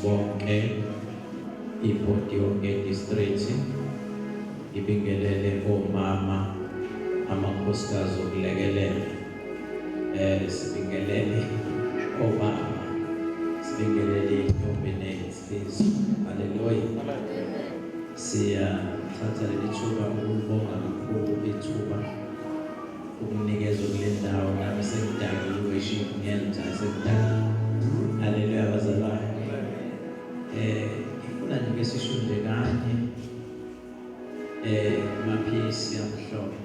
bonke ibhodi yonke district ibingelele omama amakhosikazi okulekelela sibingelele obaba sibingelele intombi nezifisi. Haleluya. Siyathatha leli thuba ukubonga kakhulu ithuba ukunikeza kule ndawo nami sengidakile worship ngenza sengidakile. Haleluya bazalwane. Ngifuna nje sishunde kanye maphisi amhlophe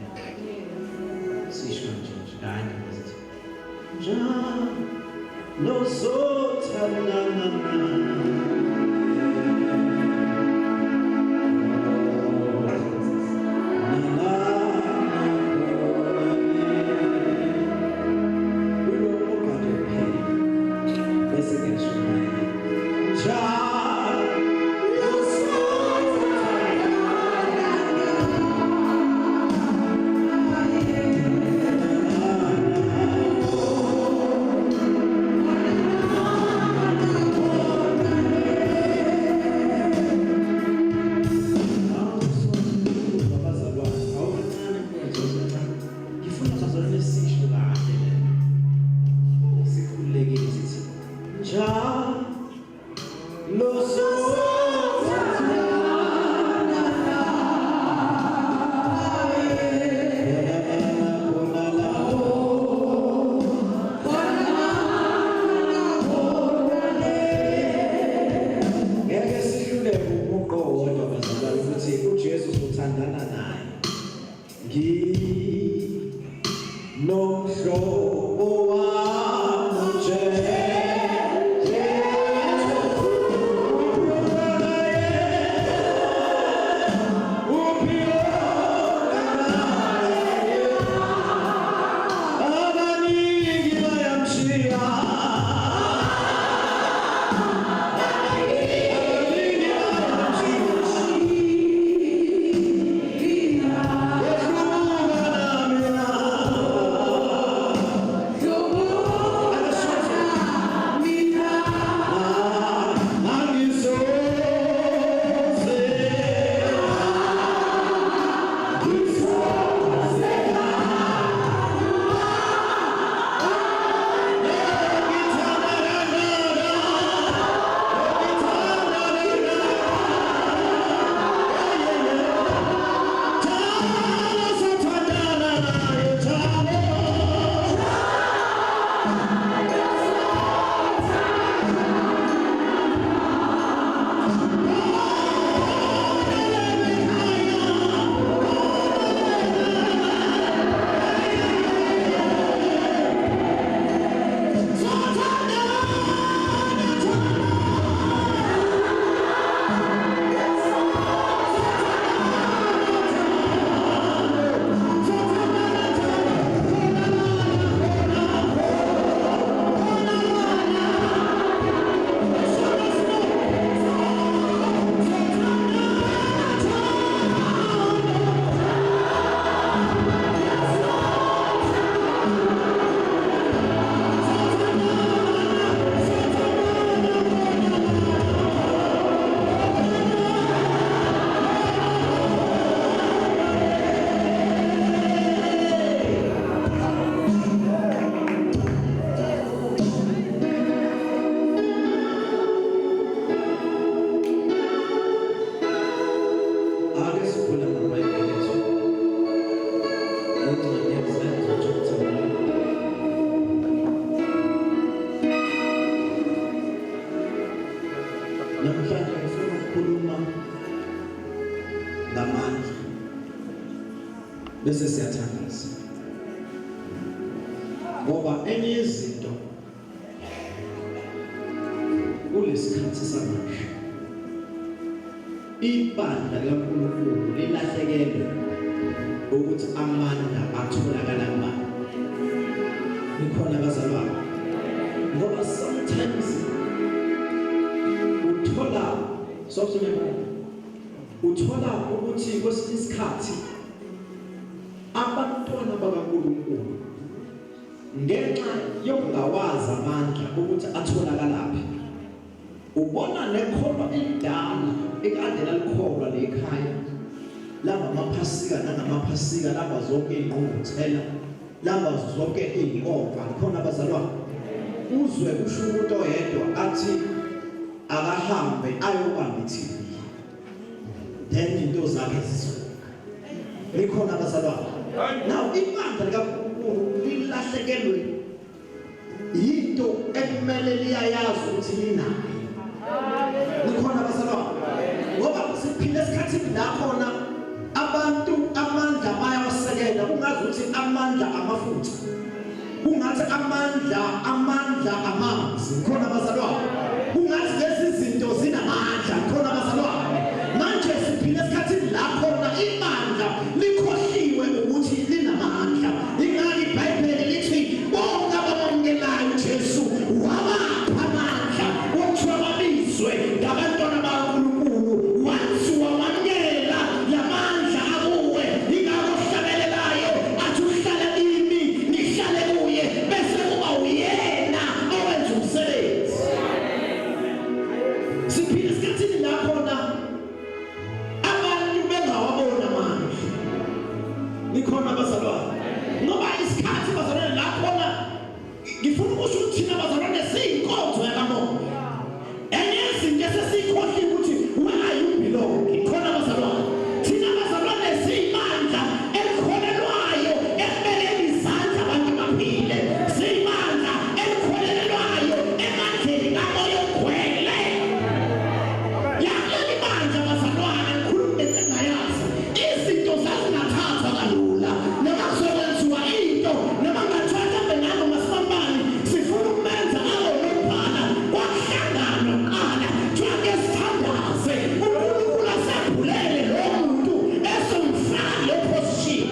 sishunde kanye masithi njalo sothandana bese siyathandaza ngoba enye izinto kulesikhathi samanje ibandla laNkulunkulu lilahlekelwe ukuthi amandla atholakala ngani nikhona bazalwane ngoba sometimes uthola ukuthi kwesinye isikhathi abantwana bakaNkulunkulu ngenxa yokungawazi amandla ukuthi atholakalaphi ubona nekholwa elidala ekade lalikholwa lekhaya laba amaphasika nangamaphasika laba zonke ingqungquthela laba zonke inkomfa khona abazalwane uzwe kusho umuntu oyedwa athi akahambe ayobamba iTV then into zakhe zizonke likhona abazalwane now ibandla likaNkulunkulu lilahlekelwe into ekumele liyayazi ukuthi linayo likhona abazalwane ngoba siphile esikhathini la khona abantu amandla bayawasekela kungazi ukuthi amandla amafutha kungathi amandla amanzi khona abazalwane kungathi lezi zinto zinamandla khona abazalwane manje siphile esikhathini la khona imandla likhohliwe ukuthi linamandla ingani iBhayibheli lithi bonke abamukelayo uJesu wabapha amandla ukuthi babizwe ngabantwana bakaNkulunkulu once wamukela lamandla akuwe ingakho hlabelelayo athi uhlala kimi nihlale kuye bese kuba uyena owenza umsebenzi siphile esikhathini la khona abantu bengawabona amandla likhona abazalwane ngoba isikhathi bazalwane la khona ngifuna ukusho ukuthi thina bazalwane siyinkonzo yakamoya enye izinto esesiyikhohliwe ukuthi where are you belong khona abazalwane thina bazalwane siyimandla elikholelwayo ekubekeni izandla abantu baphile siyimandla elikholelwayo emandleni kamoya ogcwele yakuleli bandla bazalwane ngikhuluma engayazi izinto zazingathathwa kalula noma kuzokwenziwa into noma ngathatha benalo masibambani sifuna ukumenza alonobhala kwakuhlangana kuqala twake sithandaze uNkulunkulu asephulele lo muntu esomfaka le position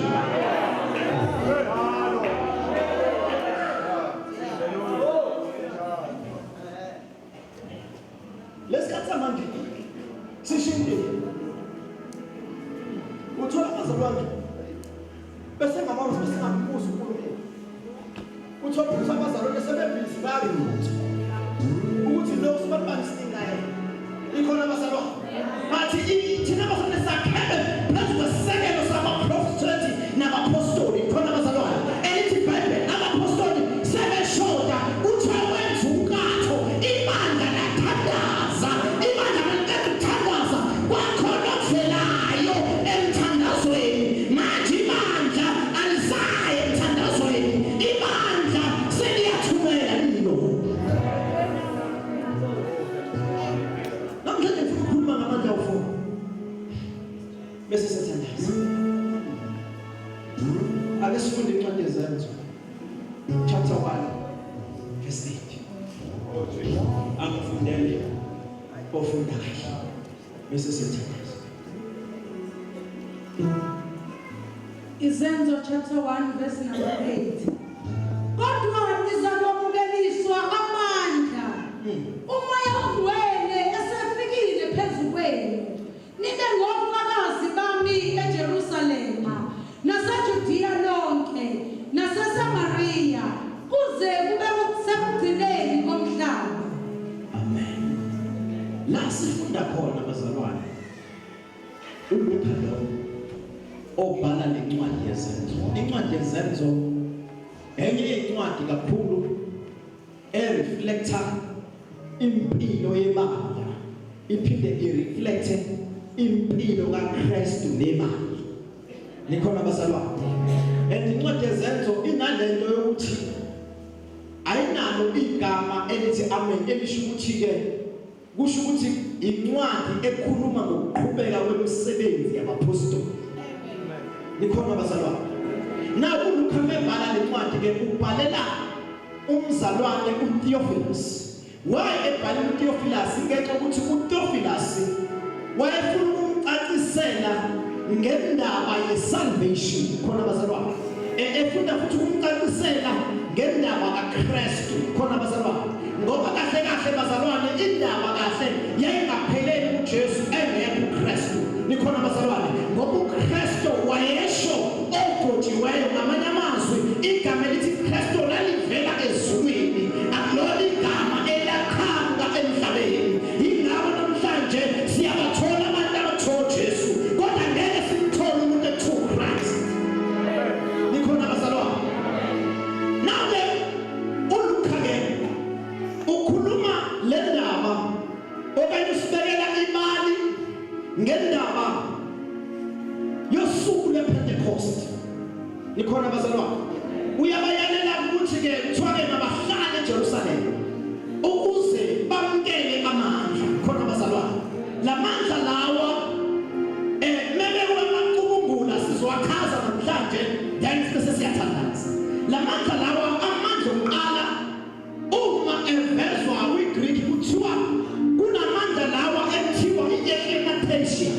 lesikhathi samanje sishintile uthola abazalwane bese ngamazi besingambuza uNkulunkulu uthola ukuthi abazalwane sebebhizi bayalutho ukuthi lo sibalibani singaye ikhona abazalwane bathi thina abazalwane sakhele phezu kwesekelo samaprofethi nabapostoli khona abazalwane elithi iBhayibheli abapostoli sebeshoda uthi wenza unkatho ibandla lathandaza ibandla lithandaza kwakhona okuvelayo emthandazweni manje ibandla alisaye emthandazweni ibandla seliyathumela lilo namhlanje ngifuna ukukhuluma ngamandla awufuna bese sithandaza ake sifunde incwadi yezenzo chapter 1 verse 8 akufundele ofunda kahle bese sithandaza Izenzo chapter 1 verse number 8 kodwa nizakwamukeliswa amandla umoya ongcwele esefikile phezu kwenu nibe ngofakazi bami eJerusalema naseJudiya lonke naseSamariya kuze kube sekugcineni komhlaba amen la sifunda khona bazalwane uLuka lo obhala lencwadi yezenzo incwadi yezenzo enye incwadi kakhulu ereflecta impilo yebandla iphinde ireflecte impilo kaKristu nebandla likhona abazalwane incwadi yezenzo inalento yokuthi ayinalo igama elithi amen elisho ukuthi ke kusho ukuthi incwadi ekhuluma ngokuqhubeka kwemisebenzi yabapostoli likhona abazalwane na uLuka mebhala lencwadi ke ubhalela umzalwane uTheophilus why ebhalela uTheophilus ngenxa ukuthi uTheophilus wayefuna ukumcacisela ngendaba yesalvation khona abazalwane efuna futhi ukumcacisela ngendaba kaKristu khona abazalwane ngoba kahle kahle bazalwane indaba kahle yayingapheleli kuJesu engekho uKristu likhona abazalwane ngoba uKristu wayesho ogojiweyo ngamanye amazwi igama elithi Kristu lalivela ezulwini akulona igama elaqhamuka emhlabeni okanye usibekela imali ngendaba yosuku lePentecost. Nikhona bazalwane, uyabayalela ukuthi ke kuthiwa ke mabahlale eJerusalem ukuze bamkele amandla. Khona bazalwane, lamandla lawa mele wemaqubungula sizwakhaza namhlanje yayisise siyathandaza. Lamandla lawa amandla oqala uma evezwa kwiGreek kuthiwa kunamandla lawa ekuthiwa i-eklemethesia.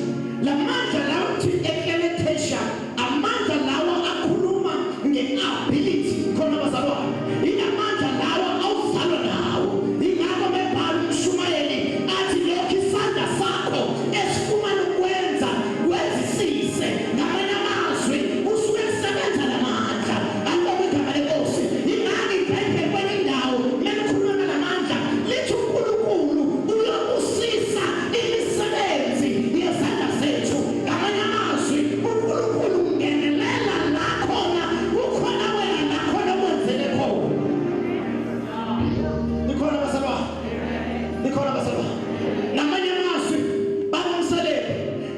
Lamandla lawa kuthiwa i-eklemethesia amandla lawa akhuluma nge-ability. Khona bazalwane, inamandla lawa awuzalwa nawo. Ingakho bebhala uMshumayeli athi lokhu isandla sakho esifumana ukwenza wezisise. Ngamanye amazwi usuke kusebenza lamandla. Alibonga igama lenkosi. Ingani ibheke kwenye indawo melikhuluma lamandla lithi uNkulunkulu uyobusisa imisebenzi yezandla zethu. Ngamanye amazwi uNkulunkulu ungenelela la khona ukhona wena la khona wenzele khona. Nikhona bazalwane, nikhona bazalwane. Ngamanye amazwi bamselele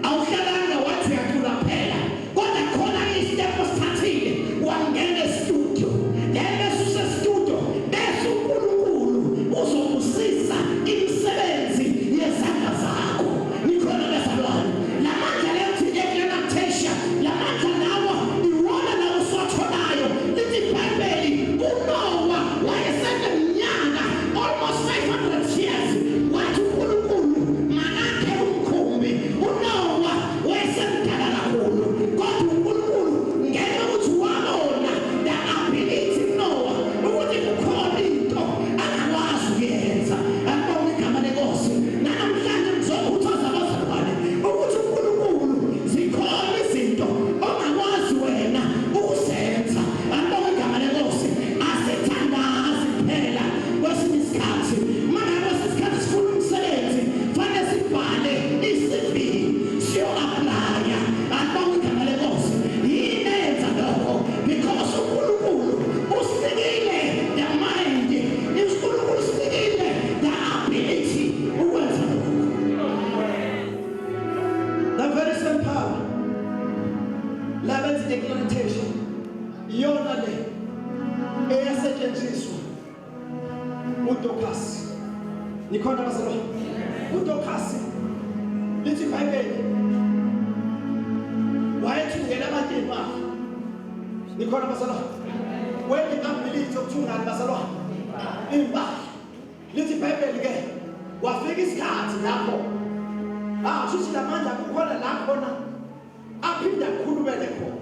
awuhlalanga wathi uyacula phela, kodwa khona isitepo sithathile wangena estudio. Bese studio bese uNkulunkulu uzobusisa imisebenzi yezandla zakho. Nikhona bazalwane, lamandla lethi eklemethesia, lamandla lawa iwona lawo siwatholayo. Lithi iBhayibheli uNowa wayeseneminyaka almost 500 years wathi uNkulunkulu manakhe umkhumbi. uNowa wayesemdala kakhulu, kodwa uNkulunkulu ngeke ukuthi wabona the ability Noah ukuthi kukhona into angakwazi ukuyenza. Alibonga igama lenkosi. Namhlanje ngizokhuthaza abazalwane ukuthi uNkulunkulu zikhona izinto ongakwazi wena ukuzenza. Alibonga igama lenkosi. Asithandazi phela kwesinye isikhathi. Manje kwesinye isikhathi sifuna umsebenzi, fanele sibhale i-CV siyo-aplaya. Alibonga igama lenkosi. Yini eyenza lokho? Because uNkulunkulu usinikile the mind, uNkulunkulu usinikile the ability ukwenza lokho. The very same power labenza i-declaration iyona le eyasetshenziswa uDokas. Nikhona bazalwane, uDokas lithi iBhayibheli wayethungela abantwana bakhe. Nikhona bazalwane, wena i-ability yokuthungana bazalwane impahla. Lithi iBhayibheli ke wafika isikhathi lapho shuthi lamandla kukhona la khona aphinda akhulumele khona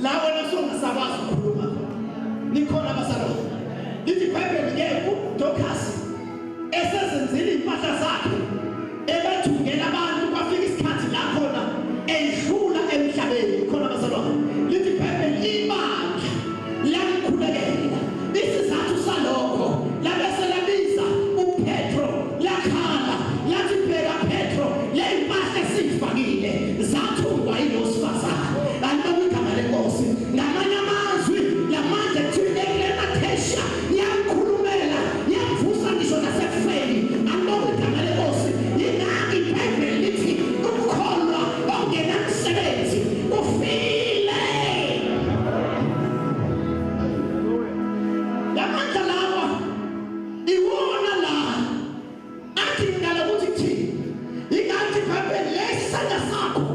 la wena songasakwazi ukukhuluma khona. Nikhona bazalwane, lithi iBhayibheli ke uDokas esezenzile impahla zakhe ebathungela abantu kwafika isikhathi la khona edlula emhlabeni. Khona bazalwane, lithi iBhayibheli ibandla lamkhulekela. Isizathu salokho labese labiza uPetro lakhala lathi bheka Petro, le impahla esifakile zathungwa yilosifazane. Alibonga igama lenkosi. Ngamanye amazwi lamandla kuthiwa eklemethesia yamkhulumela yamvusa ngisho nasekufeni. Alibonga igama lenkosi. Yingakho iBhayibheli lithi ukukholwa ongena msebenzi ufile. Lamandla lawa iwona la athi ngala ukuthi thina ingathi iBhayibheli lesandla sakho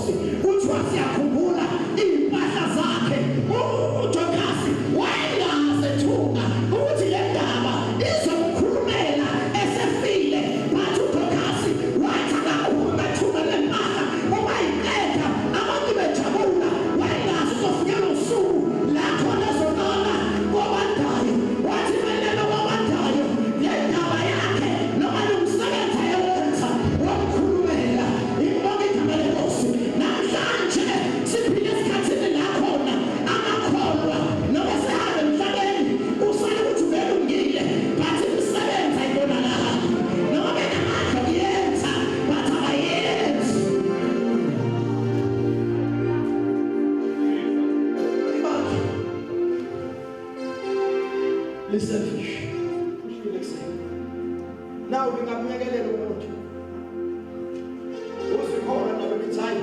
Nkosi kuthiwa siyakhumbula impahla zakhe. uJokasi wayengazethuka ukuthi le ndaba izomkhulumela esefile, but uJokasi wathi akakhulu bethuka le mpahla uma iqeda abantu bejabula. Wayengazi uzofika usuku la khona ezonona kobandayo. Wathi melelo kobandayo le ndaba yakhe noma nomsebenzi ayewenza wamkhulumela. Ngibonga igama leNkosi. Namhlanje siphile esikhathini la khona amakholwa noma sehambe emhlabeni usale ukuthi ubelungile, but imisebenzi ayibonakali. Noma benamandla kuyenza but abayenzi. Liselfish. Now ngingamnyekelela umuntu usikhona nabemthayi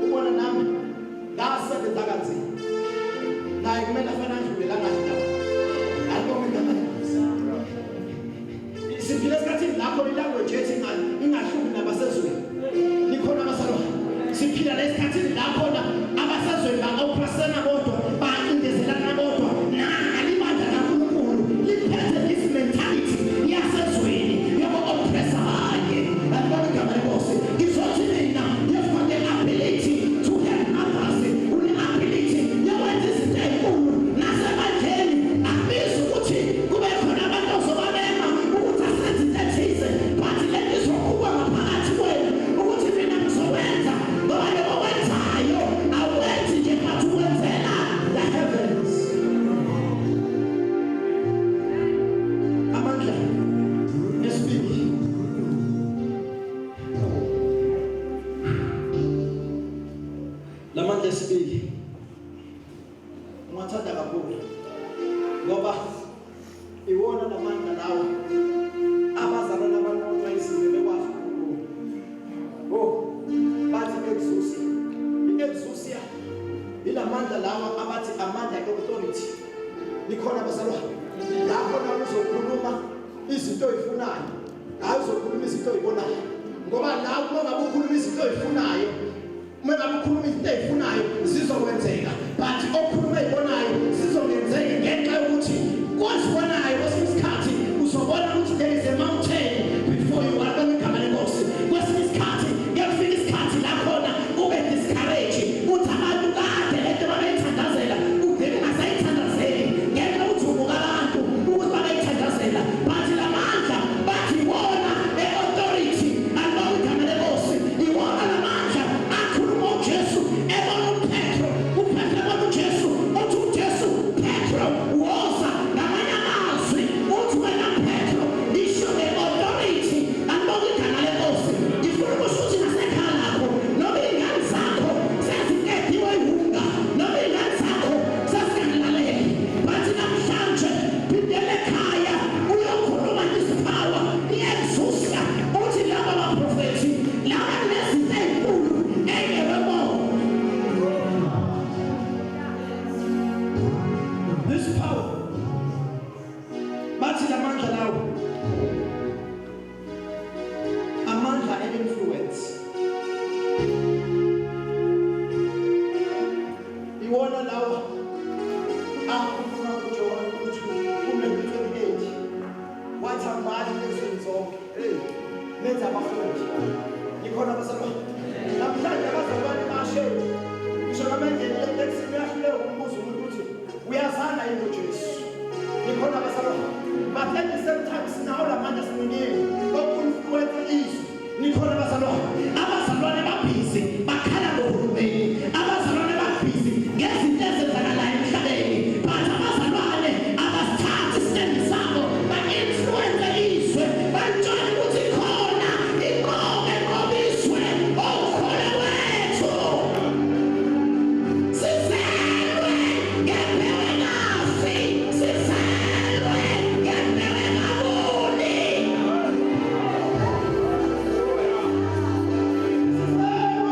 ubona nami ngasebenza kanzima naye kumele afana ndlulelana nawe. Ayibonge igama leNkosi. Siphila esikhathini lapho ilanguage yethu ingahluki nabasezweni. Nikhona abasalwane siphila lesikhathini lapho abasezweni ba-oppressana bodwa bacindezelana bodwa. Libandla kaNkulunkulu liphethe this mentality yasezweni yoku-oppressa abanye. Ayibonge igama leNkosi. Ngizothi mina you've got the ability to help others, une-ability yokwenza izinto ey'nkulu nasebandleni. Akubizi ukuthi kube khona abantu ozobabema ukuthi asenze into ethize, but le nto izokuba ngaphakathi kwenu ukuthi mina ngizowenza ngoba lobo wenzayo awenzi nje but uwenzela the heavens. Amandla esibili. Lamandla esibili ungathanda kakhulu ngoba iwona lamandla lawo abazalwa nabantu izinto bekwazi ukukhuluma. Bathi exousia ilamandla lawa abathi amandla e-authority. Nikhona abazalwane lapho uzokhuluma izinto oyifunayo, hayi uzokhuluma izinto oyibonayo. Ngoba lapho uma ngabe ukhuluma izinto oyifunayo, uma ngabe ukhuluma izinto oyifunayo zizokwenzeka, but okhuluma eyibonayo zizongenzeka ngenxa yokuthi kozibonayo kwesinye isikhathi uzobona ukuthi there is a mountain before you. Ayibonge igama leNkosi. Kwesinye isikhathi kuyafika isikhathi la khona ube discourage uthi abantu kade lento babeyithandazela ugcine ungasayithandazeli ngenxa yokuthi ubuka abantu ukuthi babeyithandazela, but la mandla bathi iwona e-authority. Ayibonge igama leNkosi. Iwona la mandla akhuluma uJesu ebona uPetro. uPetro ebona uJesu uthi uJesu Petro woza ngamanye amazwi uthi wena Petro isho the-authority. Ayibonge igama leNkosi. Ngifuna ukusho ukuthi nasekhaya lakho noma iy'ngane zakho seziqediwe ihunga noma iy'ngane zakho sezingalaleli, but namhlanje phindela ekhaya uyokhuluma this power i-exousia uthi laba baprofethi laba nezinto ey'nkulu engekebona. This power bathi lamandla lawo amandla e-influence. Iwona lawa akhuluma kuJohn ukuthi uMatthew 28 wathi hambani ezweni zonke nenze abafundi. Nikhona abazalwane namhlanje abazalwane bashela ngisho ngamendlela leteksini uyahlulela ukumbuza umuntu ukuthi uyazana yini uJesu. Nikhona abazalwane but at the same time sinawo lamandla simunini oku-influence izwi. Nikhona abazalwane babhizi bakhala ngohulumeni, abazalwane babhizi ngezinto ezenzakalayo emhlabeni, but abazalwane abasithathi istendi sabo ba-influence izwe balitshela ukuthi khona inkomo engobiswe ukhona wethu. Sizelwe ngembewu engafi, sizelwe ngembewu engabuni. Sizelwe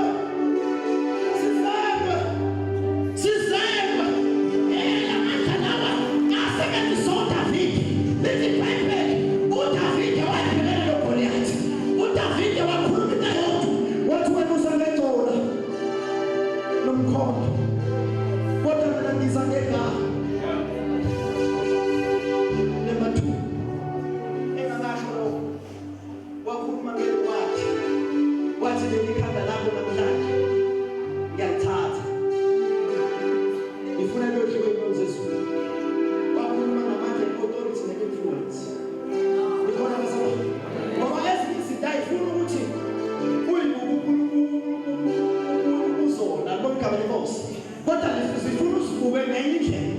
igama lenkosi. Kodwa zifuna usibuke ngenye indlela.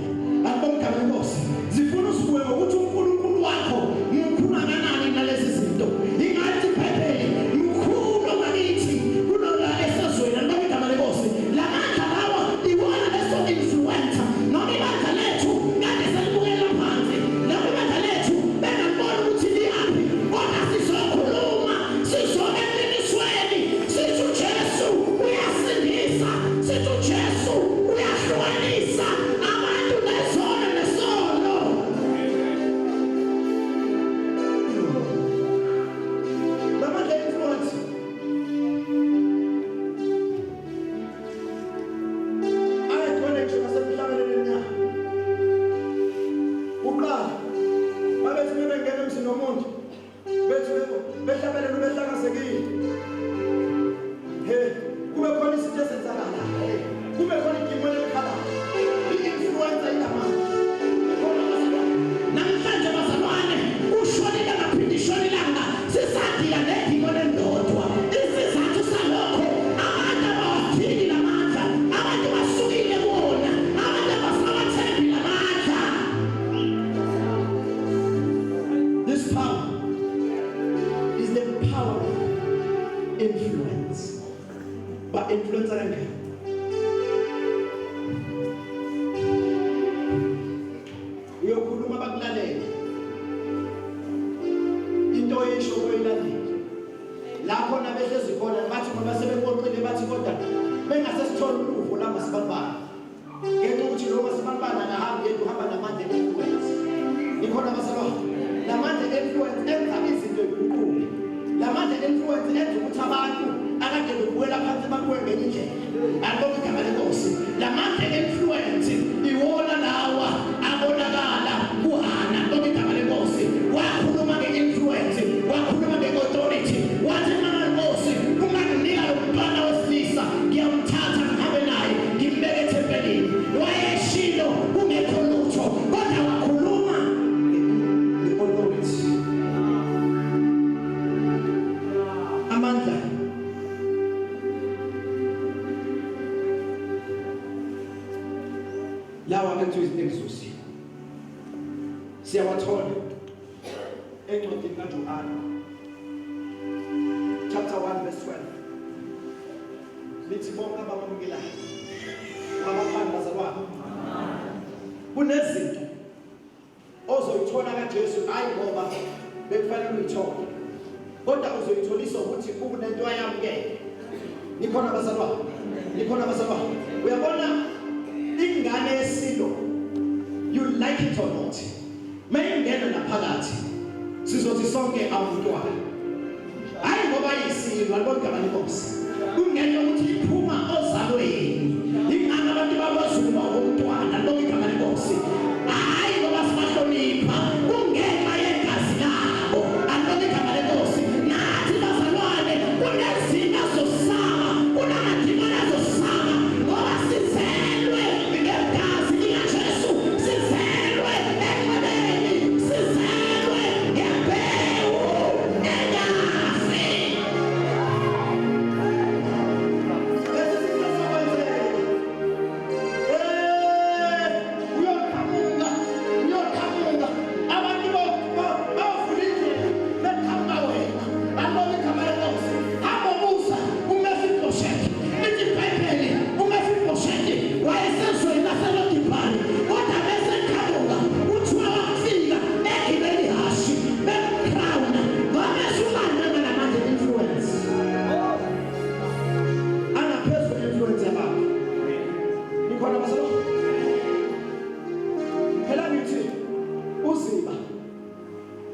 Alibona igama lenkosi. Zifuna usibuke ngokuthi uNkulunkulu wakho mkhulu kangakanani nalezi zinto. Ingathi iBhayibheli mkhulu ngakithi kunola esazweni. Alibona igama lenkosi. Lamandla lawa iwona leso influencer. Noma ibandla lethu kade selibukela phansi. Noma ibandla lethu bengabona ukuthi liyaphi. Kodwa sizokhuluma, sizobe emlinisweni. Sithi uJesu uyasindisa. Sithi uJesu uyahlukanisa abantu nezono nesono. Lamandla influence. Ayekhonekthe ngasemhlabeni na. Uqala babethi bengena emzini womuntu. Bethi behlabelele behlakasekile. Kube khona izinto ezenzakala. Kube khona igimoni elikhala. I-influencer inamandla. Namhlanje bazalwane ushonile ngaphinde ishonilanga sisadila negimoni endodwa. Isizathu salokho abantu abawathini lamandla, abantu basukile kuwona, abantu abasawathembi lamandla. This power is the power of influence. But influencer kanjani? Uyokhuluma bakulalela. Into esho koyilalela. Lapho nabehlezi khona bathi ngoba sebeqoqile bathi kodwa bengasesithola uluvo la masibambana. Ngenxa ukuthi lo masibambana akahambi yedwa uhamba namandla influence. Ikhona abazalwane. Lamandla influence enza izinto ezinkulu. Lamandla influence enza ukuthi abantu akade bebuwela phansi bakuwe ngenye indlela. Alibona igama lenkosi. Lamandla influence iwona lawa abonakala kuHana. Alibona igama lenkosi. Wakhuluma nge-influence, wakhuluma nge-authority. Wathi mama lenkosi unganginika lo mntwana wesilisa ngiyamthatha ngihambe naye ngimbeke ethempelini. Wayeshilo kungekho lutho kodwa wakhuluma nge-authority. Amandla lawa kuthiwa izinto siyawathola encwadini kaJohane chapter 1 verse 12. Lithi bonke abamukelayo abaphansi bazalwane kunezinto ozoyithola kaJesu hayi ngoba bekufanele uyithole, kodwa uzoyitholiswa ukuthi kunento ayamukele. Nikhona abazalwane, nikhona abazalwane. Uyabona ingane yesilo, you like it or not, mayingena naphakathi sizothi sonke abantwana hayi ngoba yisilo. Alibona igama lenkosi. Kungenxa ukuthi iphuma ozalweni. Ingane abantu babazuma umntwana. Alibona igama lenkosi. Hayi ngoba sibahlonipha, kungenxa yegazi labo. Alibona igama lenkosi. Nathi bazalwane kunezinto zosama, kunamadimoni azosama ngoba sizelwe ngegazi likaJesu, sizelwe ekubeni, sizelwe ngembewu enyazi. Lezi zinto zokwenzeka. Uyoqhamuka. Abantu bavula indlela beqhamuka wena. Alibona igama lenkosi. Abomusa uMefiboshethi. Lithi iBhayibheli uMefiboshethi wayesezweni laseLodibhari, kodwa bese eqhamuka kuthiwa wafika egibeli hashi bemkhrawuna ngoba esumandla namandla influence. Angaphezulu influence yabantu. Nikhona abazalwane. Phela ngithi uZiba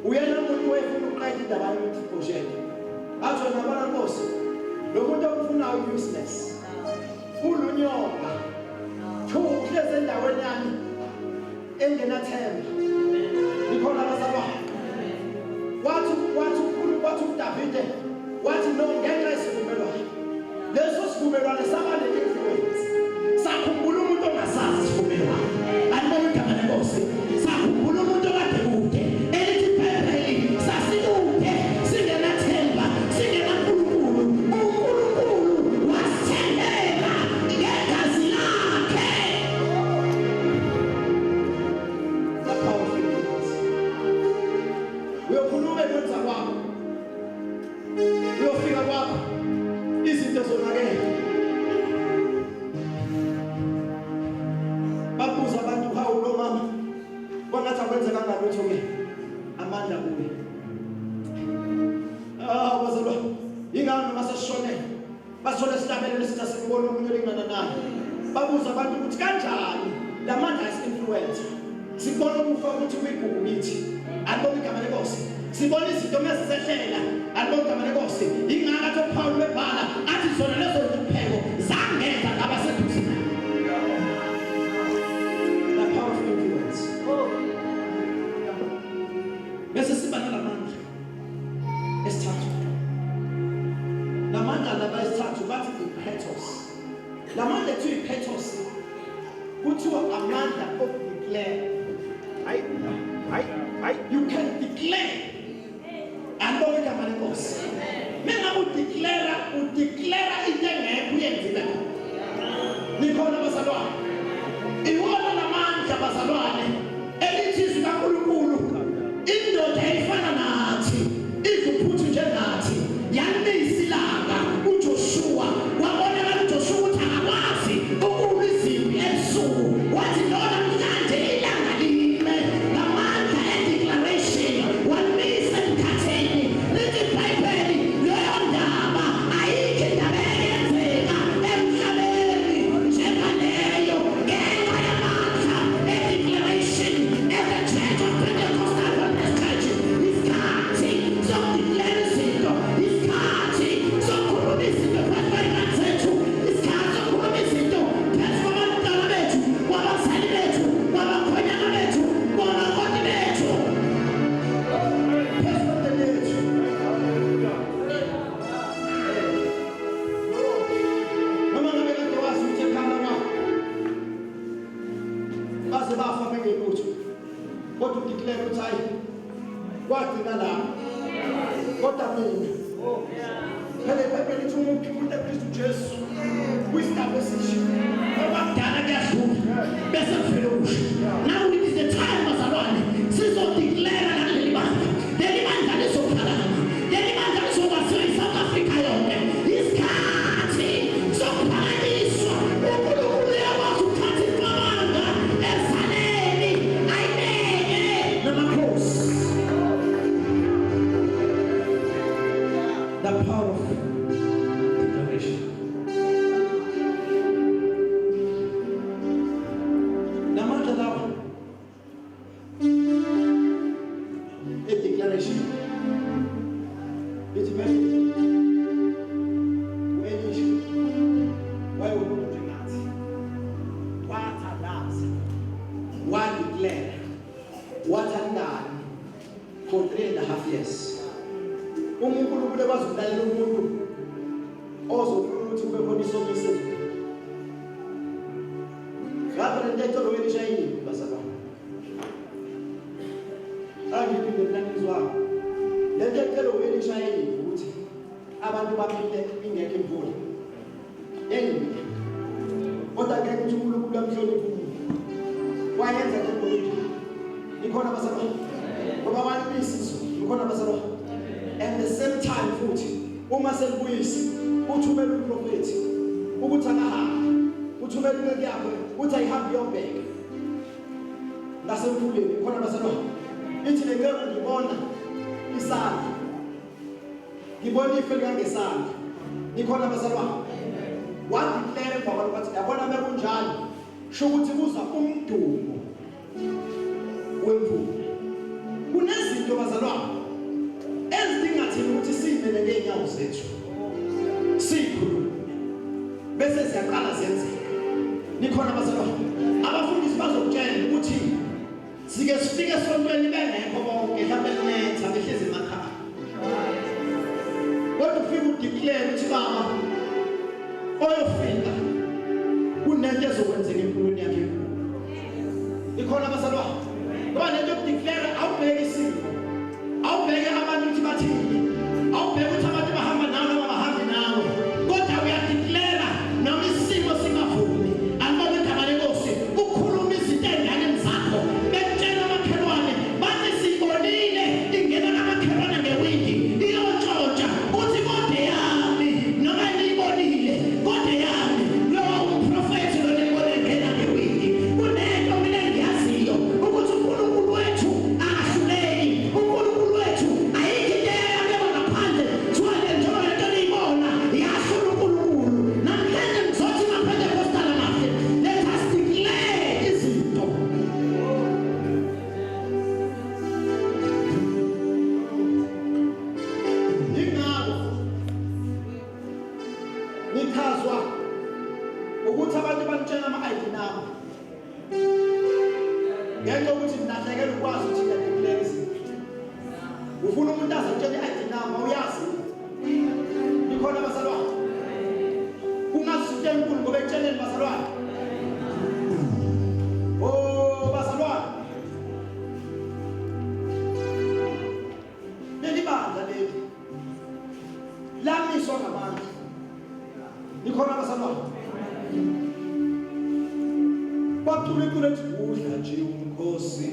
uyena umuntu wayefuna ukuqeda indaba yoMefiboshethi. Athi wena bana Nkosi, lo muntu okufunayo useless, ulunyonga, uhlezi endaweni yami engenathemba. Nikhona abazalwane. Wathi uDavide wathi no, ngenxa yesivumelwano. Leso sivumelwano saba ne-influence. Sakhumbula umuntu ongasazi isivumelwano. Alibona igama lenkosi. Sakhumbula umuntu okade kude. Elithi iBhayibheli sasikude, singenathemba, singenaNkulunkulu. uNkulunkulu wasithembela ngegazi basole sihlabelele sithi asibone umuntu olingana naye. Babuza abantu ukuthi kanjani lamandla esi-influence. Sibona ukufa ukuthi kuyigugu kithi. Alibona igama lenkosi. Sibona izinto mesisehlela. Alibona igama lenkosi. Ingaka ukuthi uPaul webhala athi zona lezo zipheko zangenza ngabaseduze. The power of influence. Bese siba nalamandla esithathu. Lamandla laba esithathu bathi ipathos. Lamandla ethu ipathos kuthiwa amandla of declare. You can declare. Alibona igama lenkosi. Mengabe udeclare into engekho uyenzile. Nikhona bazalwane. Iwona lamandla bazalwane elithi izwi kaNkulunkulu indoda efana nathi iziphuthu njengathi yanisilanga uJoshua wabonela uJoshua ukuthi akwazi ukuba iziphi ebusuku wathi lona mhlanje ilanga lime ngamandla e-declaration wamisa emkhatheni lithi iBhayibheli leyo ndaba ayikho indaba eyenzeka emhlabeni njengaleyo ngenxa yamandla e-declaration e-the Church of Pentecostal Baptist Church. Isikhathi sokudeclare izinto, isikhathi sokukhuluma izinto phezu kwey'ngane zethu, isikhathi sokukhuluma izinto phezu kwabantwana bethu, kwabazali bethu, kwabakhwenyana bethu, kwamakoti bethu, phezu kwentando yethu. Noma ngabe kade wazi ukuthi ekhanda kwakho baze bafa bengelutho, kodwa udeclare ukuthi hayi kwagcina lapho kodwa mina phela iBhayibheli lithi umuntu eKristu Jesu kwisigaba esisha obakudala kuyadlula bese kuvela okusha. Now it is the time bazalwane sizodeclare ngaleli bandla. Leli bandla lizophalama, leli bandla lizokwasiwa iSouth Africa yonke. Isikhathi sokuphakanyiswa uNkulunkulu uyakwazi ukuthatha iqabanga ezaleni ayibeke namakhosi. The power of declaration. Lamandla lawa e-declaration lithi vele u-Elisha wayewomuntu njengathi wathandaza wadeclare wathandana for 3.5 years. uNkulunkulu ekwazi ukulalela umuntu ozofuna ukuthi ubebona isomiso. Ngabe le nto lo-Elisha yini bazalwane? Angiphinde mntanizwa. Le nto lo-Elisha yini ukuthi abantu baphile ingekho imvula. Yini? Kodwa ngeke ukuthi uNkulunkulu amhloniphe umuntu. Wayenza le nto leyo. Ikhona bazalwane. Ngoba walibisiso. Ikhona bazalwane. At the same time futhi uma selibuyisi uthumela uprofeti ukuthi akahambe, uthumela inceke yakho uthi ayihambe iyobheka ngasemfuleni. Khona bazalwane ithi le ngeke ngibona isandla, ngibona ife likangesandla. Ikhona bazalwane wadeclare kwabantu bathi yabona mekunjalo sho ukuthi kuza umdumo wemvula. Kunezinto bazalwane ezidingathini ukuthi siyimele ngeenyawo zethu sikhulume bese siyaqala zenzeka. Nikhona bazalwane abafundisi bazokutshela ukuthi sike sifike esontweni bengekho bonke mhlawumbe linetha behlezi emakhaya, kodwa ufike udeclare ukuthi baba oyofika kunento ezokwenzeka empilweni yakhe. Ikhona bazalwane ngoba lento yokudeclare awubheke isimo, awubheke abantu ukuthi bathini, awubheke ukuthi abantu bahamba nawe noma bahambi nawe, kodwa uyadeclare noma isimo singavumi. Alibona igama lenkosi ukhuluma izinto ey'nganeni zakho bekutshela amakhelwane bathi siyibonile ingena kamakhelwane ngewindi iyotshontsha uthi kode yami noma niyibonile kode yami lo umprofethi lo niyibone ngena ngewindi kunento mina engiyaziyo nichazwa ukuthi abantu banitshela ama-ID number ngenxa yokuthi ninahlekela ukwazi ukuthi niyadeclare izinto. Ufuna umuntu azitshele i-ID number uyazi nikhona bazalwane kungazizinto enkulu ngoba etsheleni bazalwane. Oh bazalwane leli bandla leli lamiswa ngabantu nikhona bazalwane bacule icule ethi udla nje umkhosi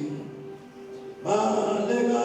baleka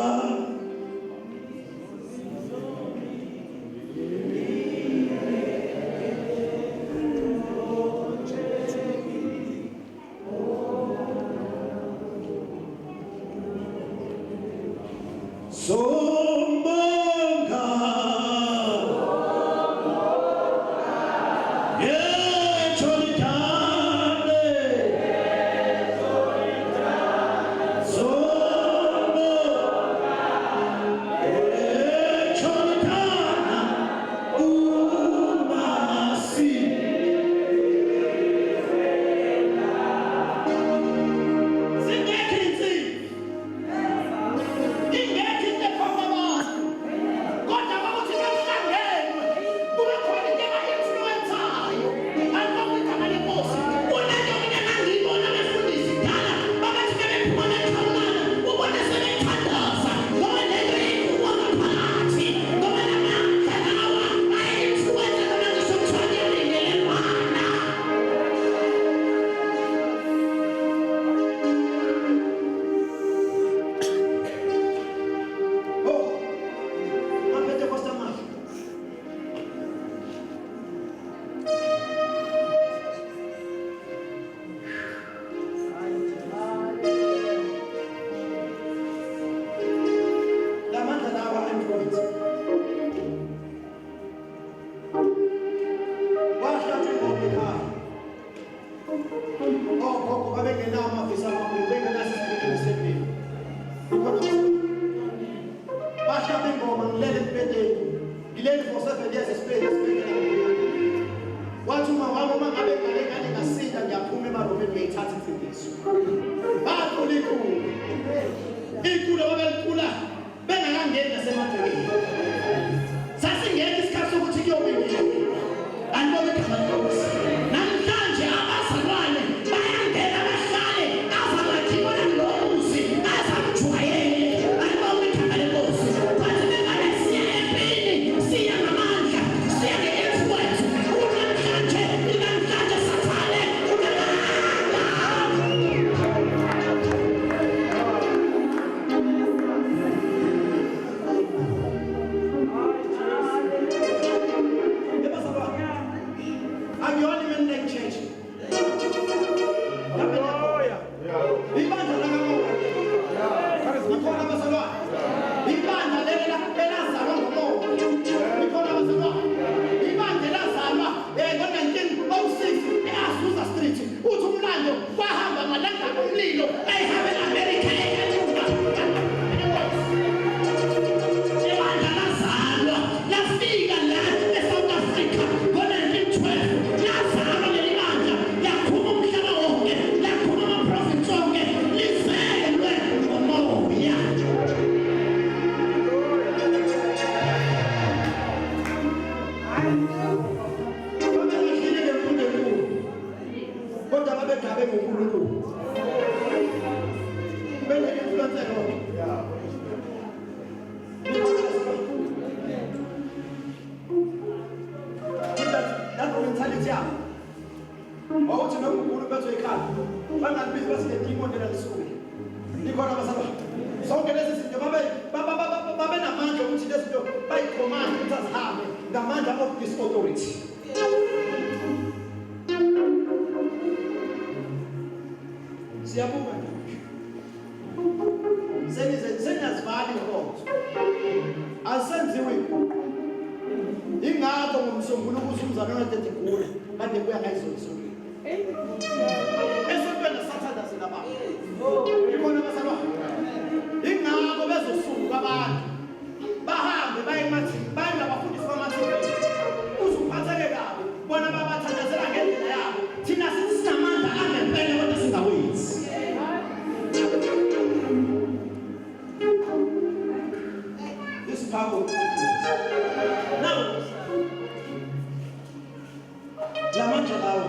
lamandla lawo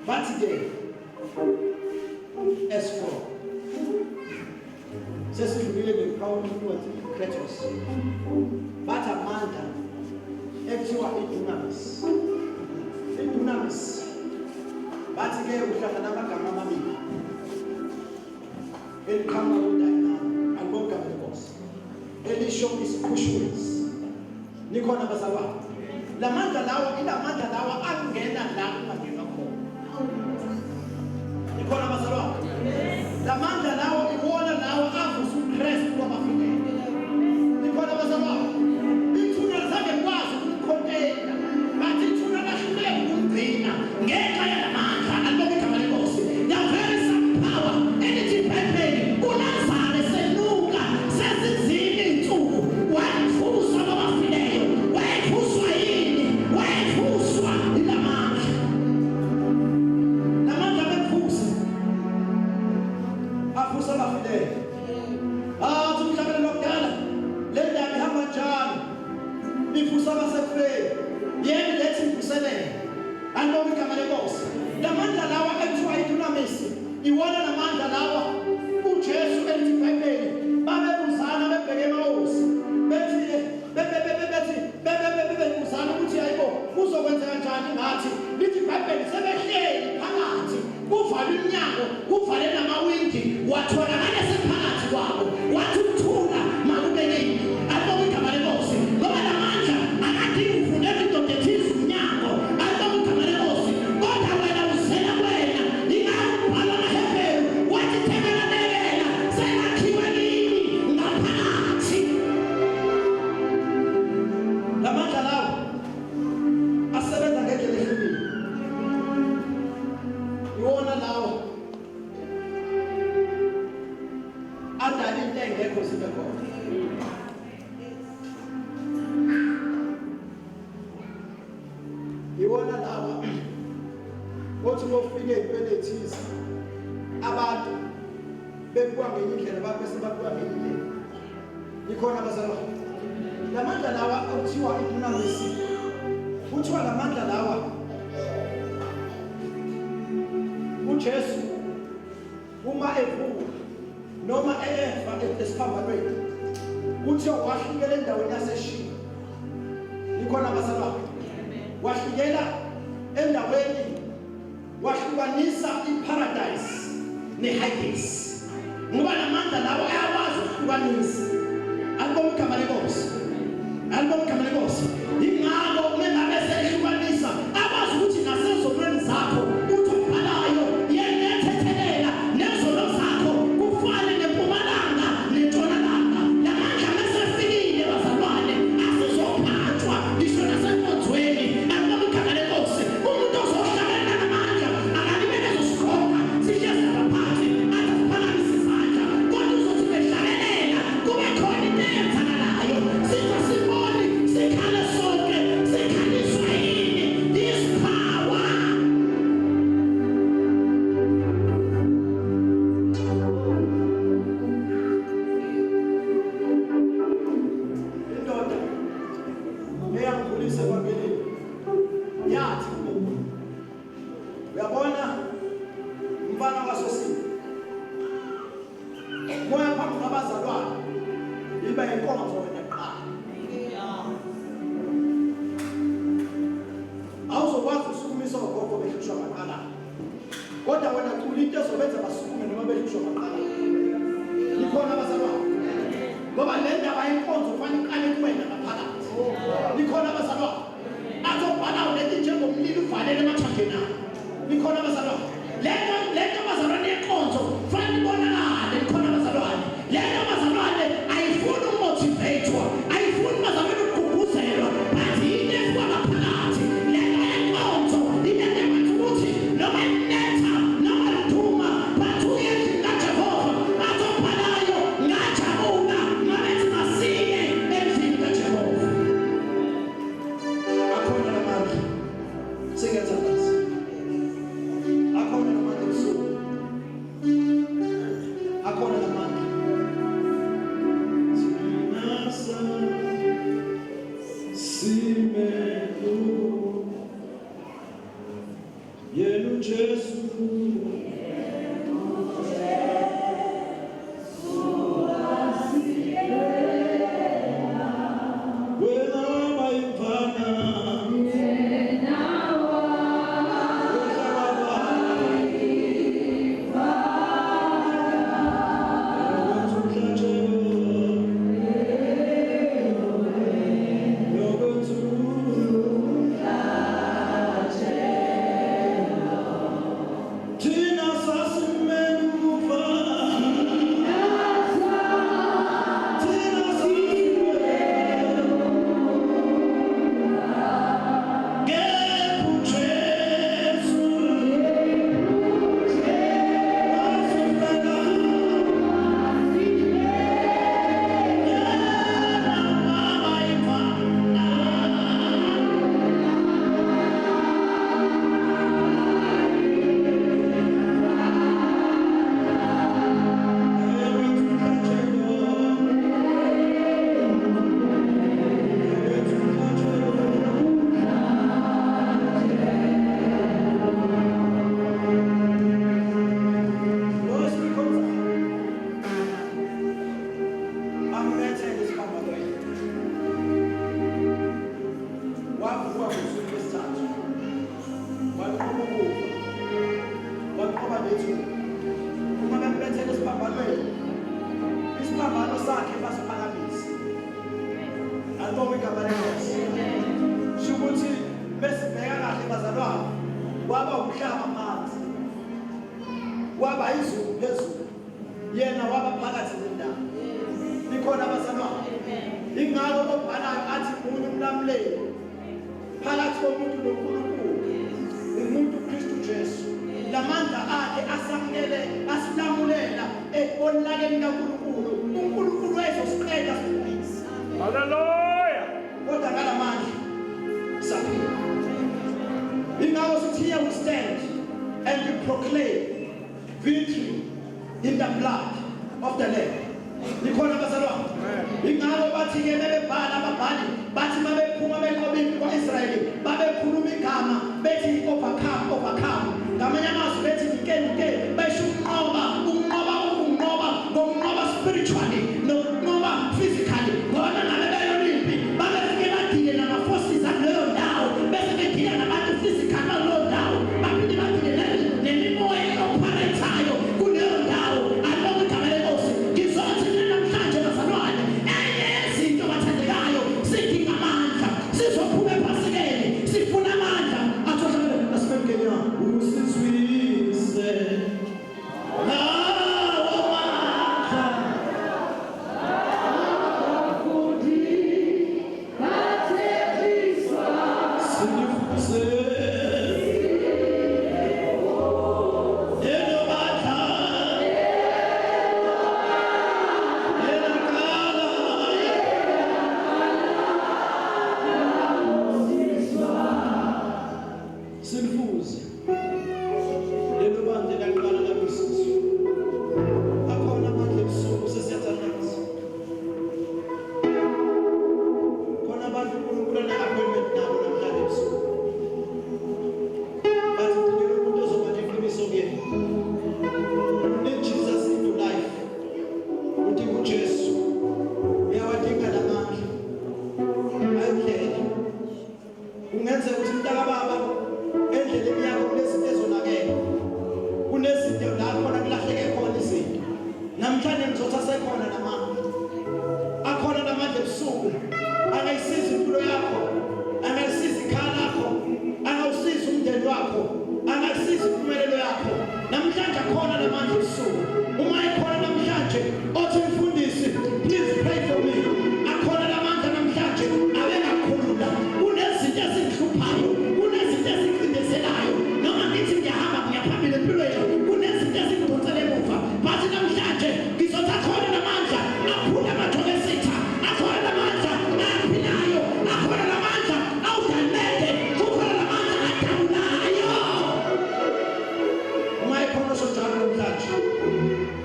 bathi ke S4 sesidlulile ngePaul ukuthi Kratos bathi amandla ekuthiwa idunamis bathi ke uhlangana amagama amabili eliqhamuka kuDynamo alibogama lenkosi elisho isikhushuzi nikhona bazalwane lamandla lawa angena la ungangena khona nikhona bazalwane lamandla lawo iwona lawo avusa uKristu kwabafileyo nikhona bazalwane ithuna zange kwazi ukukhonela bathi ithuna lahluleka ukugcina ngenxa yalamandla alibogama lenkosi now there is some power energy pepeni uLazarus senuka sezizini insuku wayefuswa kwabafileyo wayefuswa yini wayefuswa ilamandla befusa afusa abafileyo tumhlabele lokudala le ndaba ihamba njalo ifusa abasefeni yena lethi ivuselele alibonga igama lenkosi lamandla lawa ekuthiwa idunamisi iwona lamandla lawa uJesu elithi eBhayibhelini babebuzana bebheke eMawusi bebuzana ukuthi hayibo kuzokwenzeka njani ngathi lithi iBhayibheli sebehleli phakathi kuvalwe iminyango kuvale namawindi wathola ngale phakathi kwabo wathi ukuthula makube yini alibonga igama lenkosi ngoba lamandla akadingi ufundela indoda ethize umnyango alibonga igama lenkosi kodwa wena uzela wena ingakubhala amaHebheru wathi thebelekela selakhiwe kimi ngaphakathi lamandla lawo asebenza ngendlela ehlukile iwona lawo adala into engekho zibe khona iwona lawo othi wofike empelethisi abantu bekuwa ngenye indlela bapese bakuwa ngenye indlela ikhona abazalwane lamandla lawa kuthiwa idunamisi kuthiwa lamandla lawa uJesu uma evuka noma efa esiphambanweni kuthiwa wahlikela endaweni yaseShilo ikhona abazalwane wahlikela endaweni wahlukanisa iparadise neHades ngoba lamandla lawa ayakwazi ukuhlukanisa alibonga igama lenkosi ingakho mengabe sehlukanisa akwazi ukuthi nasezonweni zakho uthi ubhalayo yenethethelela nezono zakho kufane nempumalanga nentshonalanga lamandla mesefikile bazalwane asizophathwa isho nasenkonzweni alibonga igama lenkosi umuntu ozohlangana namandla akalibele zosikhona sihlezi abaphathi atasiphakamise izandla kodwa uzothi behlabelela kube khona into eyenzakalayo sibone sikhale sonke sikhaliswa yini this power indoda eyamkhulisa evangelini yathi uyabona umfana kaSosini moya phambi kwabazalwane iba inkonzo wena kuqala awuzokwazi usukumisa ogogo behlushwa maqala kodwa wena thula into ezobenza basukume noma behlushwa maqala ikhona abazalwane ngoba le ndaba yenkonzo kufanele iqale kuwena ngaphakathi ikhona abazalwane azobhala ulethi njengomlilo uvalele emathangeni akho ikhona abazalwane lento abazalwane yenkonzo kufanele ibonakale ikhona abazalwane lento abazalwane ayifuni umotivatwa ayifuni bazalwane ukugqugquzelwa but yinto efuka ngaphakathi lento yenkonzo into eyenza ukuthi noma inetha noma liduma but uyendlini kaJehova azobhalayo ngajabula ngabethi masike endlini kaJehova akhona lamandla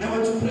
I want to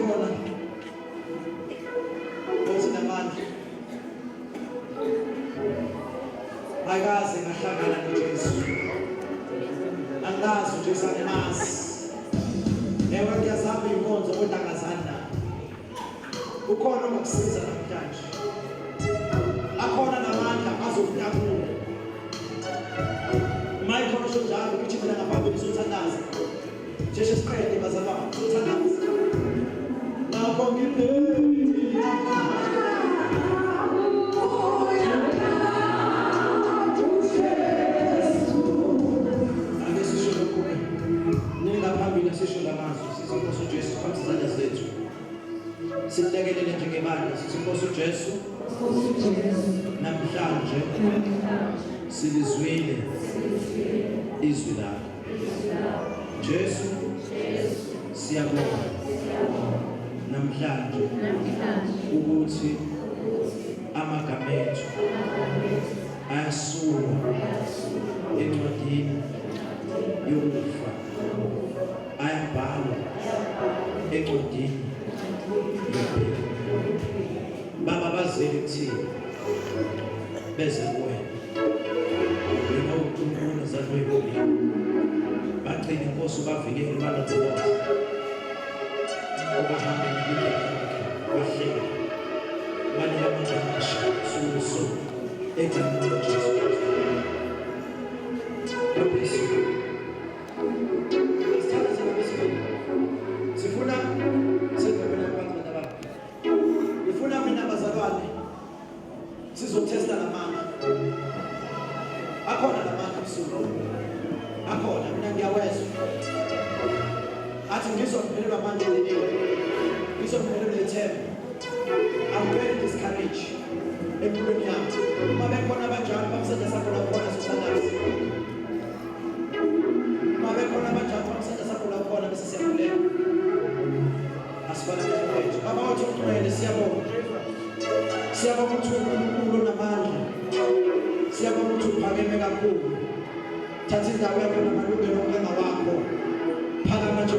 khona ozinamandla akaze ngahlangana noJesu angazi uJesu anemazi ewe ngiyazama inkonzo kodwa angazani nayo ukhona ongakusiza namhlanje akhona namandla azofika kuwe Michael Shojalo ukuthi mina ngaphambili sothandaza Jeshe siqede bazalwane sothandaza lapho Silekelele njengebandla sithi Nkosi uJesu namhlanje silizwile izwi lakho Jesu siyabonga namhlanje ukuthi amagama ethu ayasulwa encwadini yokufa ayabhalwa encwadini Baba bazele kuthini beze kuwena wena uNkulunkulu zadweboni bagcina inkosi bavikele balathokoza obahamba ngibile bahlele bani amasha suso egcina uJesu sifuna mina bazalwane sizotesta namandla akhona namandla msuku akhona mina ngiyawezwa athi ngizophelelwa manje leliwe ngizophelelwa ithemba I'm very discouraged empilweni yami uma bekhona abanjalo bamsenda sakho lakhona sisanazi uma bekhona abanjalo bamsenda sakho lakhona bese siyakhuleka asifana nefethu baba wathi uqhwele siyabonga ukuthi uNkulunkulu namandla siyabonga ukuthi uphakeme kakhulu thatha indawo yakho namalungelo ongena wakho phakama nje